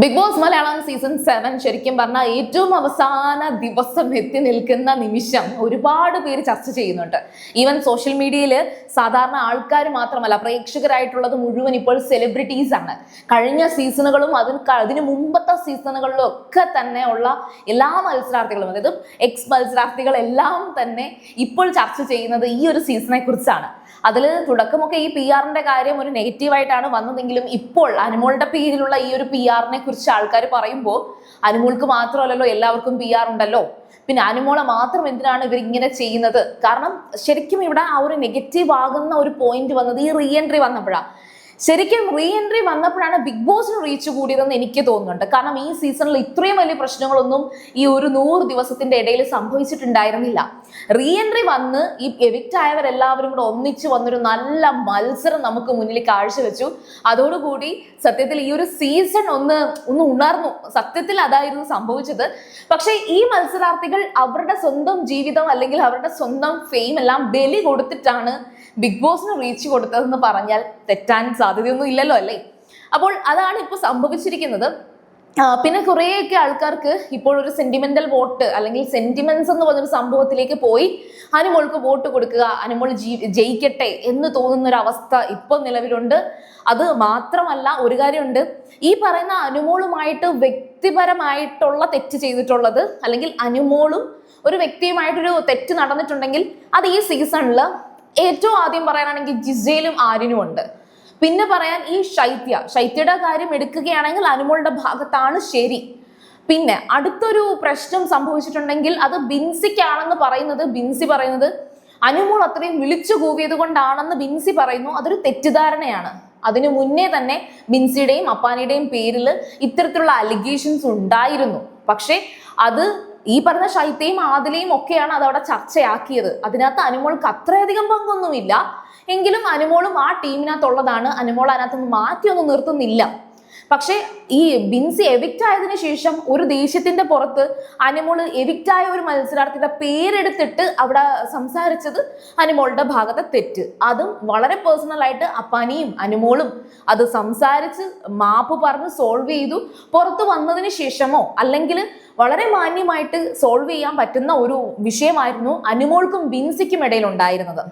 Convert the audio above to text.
Big boss Malayalam season 7 ശരിക്കും പറഞ്ഞാൽ ഏറ്റവും അവസാന ദിവസം എത്തി നിൽക്കുന്ന നിമിഷം ഒരുപാട് പേര് ചർച്ച ചെയ്യുന്നുണ്ട്. ഈവൻ സോഷ്യൽ മീഡിയയിൽ സാധാരണ ആൾക്കാർ മാത്രമല്ല, പ്രേക്ഷകരായിട്ടുള്ളത് മുഴുവൻ ഇപ്പോൾ സെലിബ്രിറ്റീസ് ആണ്. കഴിഞ്ഞ സീസണുകളും അതിന് മുമ്പത്തെ സീസണുകളിലും ഒക്കെ തന്നെ ഉള്ള എല്ലാ മത്സരാർത്ഥികളും, അതായത് എക്സ് മത്സരാർത്ഥികളെല്ലാം തന്നെ ഇപ്പോൾ ചർച്ച ചെയ്യുന്നത് ഈ ഒരു സീസണെ കുറിച്ചാണ്. അതിൽ തുടക്കമൊക്കെ ഈ PR-ന്റെ കാര്യം ഒരു നെഗറ്റീവായിട്ടാണ് വന്നതെങ്കിലും ഇപ്പോൾ അനുമോളുടെ പേരിലുള്ള ഈ ഒരു PR-നെ കുറിച്ച് ആൾക്കാർ പറയുമ്പോൾ അനുമോൾക്ക് മാത്രമല്ലല്ലോ, എല്ലാവർക്കും PR ഉണ്ടല്ലോ, പിന്നെ അനുമോളെ മാത്രം എന്തിനാണ് ഇവർ ഇങ്ങനെ ചെയ്യുന്നത്? കാരണം ശരിക്കും ഇവിടെ ആ ഒരു നെഗറ്റീവ് ആകുന്ന ഒരു പോയിന്റ് വന്നത് ഈ റീ എൻട്രി വന്നപ്പോഴാണ്. ശരിക്കും റീ എൻട്രി വന്നപ്പോഴാണ് ബിഗ് ബോസിന് റീച്ച് കൂടിയതെന്ന് എനിക്ക് തോന്നുന്നുണ്ട്. കാരണം ഈ സീസണിൽ ഇത്രയും വലിയ പ്രശ്നങ്ങളൊന്നും ഈ ഒരു 100 ദിവസത്തിന്റെ ഇടയിൽ സംഭവിച്ചിട്ടുണ്ടായിരുന്നില്ല. റീ എൻട്രി വന്ന് ഈ എവിക്റ്റ് ആയവരെല്ലാവരും കൂടെ ഒന്നിച്ചു വന്നൊരു നല്ല മത്സരം നമുക്ക് മുന്നിൽ കാഴ്ചവെച്ചു. അതോടുകൂടി സത്യത്തിൽ ഈ ഒരു സീസൺ ഒന്ന് ഉണർന്നു. സത്യത്തിൽ അതായിരുന്നു സംഭവിച്ചത്. പക്ഷെ ഈ മത്സരാർത്ഥികൾ അവരുടെ സ്വന്തം ജീവിതം അല്ലെങ്കിൽ അവരുടെ സ്വന്തം ഫെയിം എല്ലാം ബലി കൊടുത്തിട്ടാണ് ബിഗ് ബോസിന് റീച്ച് കൊടുത്തതെന്ന് പറഞ്ഞാൽ തെറ്റാൻ സാധ്യതയൊന്നും ഇല്ലല്ലോ, അല്ലേ? അപ്പോൾ അതാണ് ഇപ്പോൾ സംഭവിച്ചിരിക്കുന്നത്. പിന്നെ കുറേയൊക്കെ ആൾക്കാർക്ക് ഇപ്പോൾ ഒരു സെന്റിമെന്റൽ വോട്ട് അല്ലെങ്കിൽ സെന്റിമെന്റ്സ് എന്ന് പറഞ്ഞൊരു സംഭവത്തിലേക്ക് പോയി അനുമോൾക്ക് വോട്ട് കൊടുക്കുക, അനുമോൾ ജയിക്കട്ടെ എന്ന് തോന്നുന്ന ഒരു അവസ്ഥ ഇപ്പോൾ നിലവിലുണ്ട്. അത് മാത്രമല്ല, ഒരു കാര്യമുണ്ട്, ഈ പറയുന്ന അനുമോളുമായിട്ട് വ്യക്തിപരമായിട്ടുള്ള തെറ്റ് ചെയ്തിട്ടുള്ളത് അല്ലെങ്കിൽ അനുമോളും ഒരു വ്യക്തിയുമായിട്ടൊരു തെറ്റ് നടന്നിട്ടുണ്ടെങ്കിൽ അത് ഈ സീസണിൽ ഏറ്റവും ആദ്യം പറയാനാണെങ്കിൽ ജിസേലും ആര്യനും ഉണ്ട്. പിന്നെ പറയാൻ ഈ ശൈത്യയുടെ കാര്യം എടുക്കുകയാണെങ്കിൽ അനുമോളുടെ ഭാഗത്താണ് ശരി. പിന്നെ അടുത്തൊരു പ്രശ്നം സംഭവിച്ചിട്ടുണ്ടെങ്കിൽ അത് ബിൻസിക്കാണെന്ന് ബിൻസി പറയുന്നത് അനുമോൾ അത്രയും വിളിച്ചു കൂവിയത് കൊണ്ടാണെന്ന് ബിൻസി പറയുന്നു. അതൊരു തെറ്റിദ്ധാരണയാണ്. അതിനു മുന്നേ തന്നെ ബിൻസിയുടെയും അപ്പാനിയുടെയും പേരിൽ ഇത്തരത്തിലുള്ള അലിഗേഷൻസ് ഉണ്ടായിരുന്നു. പക്ഷെ അത് ഈ പറഞ്ഞ ശൈത്യയും ആദിലയും ഒക്കെയാണ് അതവിടെ ചർച്ചയാക്കിയത്. അതിനകത്ത് അനുമോൾക്ക് അത്രയധികം പങ്കൊന്നുമില്ല. എങ്കിലും അനുമോളും ആ ടീമിനകത്തുള്ളതാണ്. അനുമോൾ അതിനകത്ത് മാറ്റിയൊന്നും നിർത്തുന്നില്ല. പക്ഷെ ഈ ബിൻസി എവിക്റ്റ് ആയതിനു ശേഷം ഒരു ദേഷ്യത്തിന്റെ പുറത്ത് അനുമോള് എവിക്റ്റ് ആയ ഒരു മത്സരാർത്ഥിയുടെ പേരെടുത്തിട്ട് അവിടെ സംസാരിച്ചത് അനുമോളുടെ ഭാഗത്തെ തെറ്റ്. അതും വളരെ പേഴ്സണൽ ആയിട്ട് അപ്പാനിയും അനുമോളും അത് സംസാരിച്ച് മാപ്പ് പറഞ്ഞ് സോൾവ് ചെയ്തു. പുറത്ത് വന്നതിന് ശേഷമോ അല്ലെങ്കിൽ വളരെ മാന്യമായിട്ട് സോൾവ് ചെയ്യാൻ പറ്റുന്ന ഒരു വിഷയമായിരുന്നു അനുമോൾക്കും ബിൻസിക്കും ഇടയിൽ ഉണ്ടായിരുന്നത്.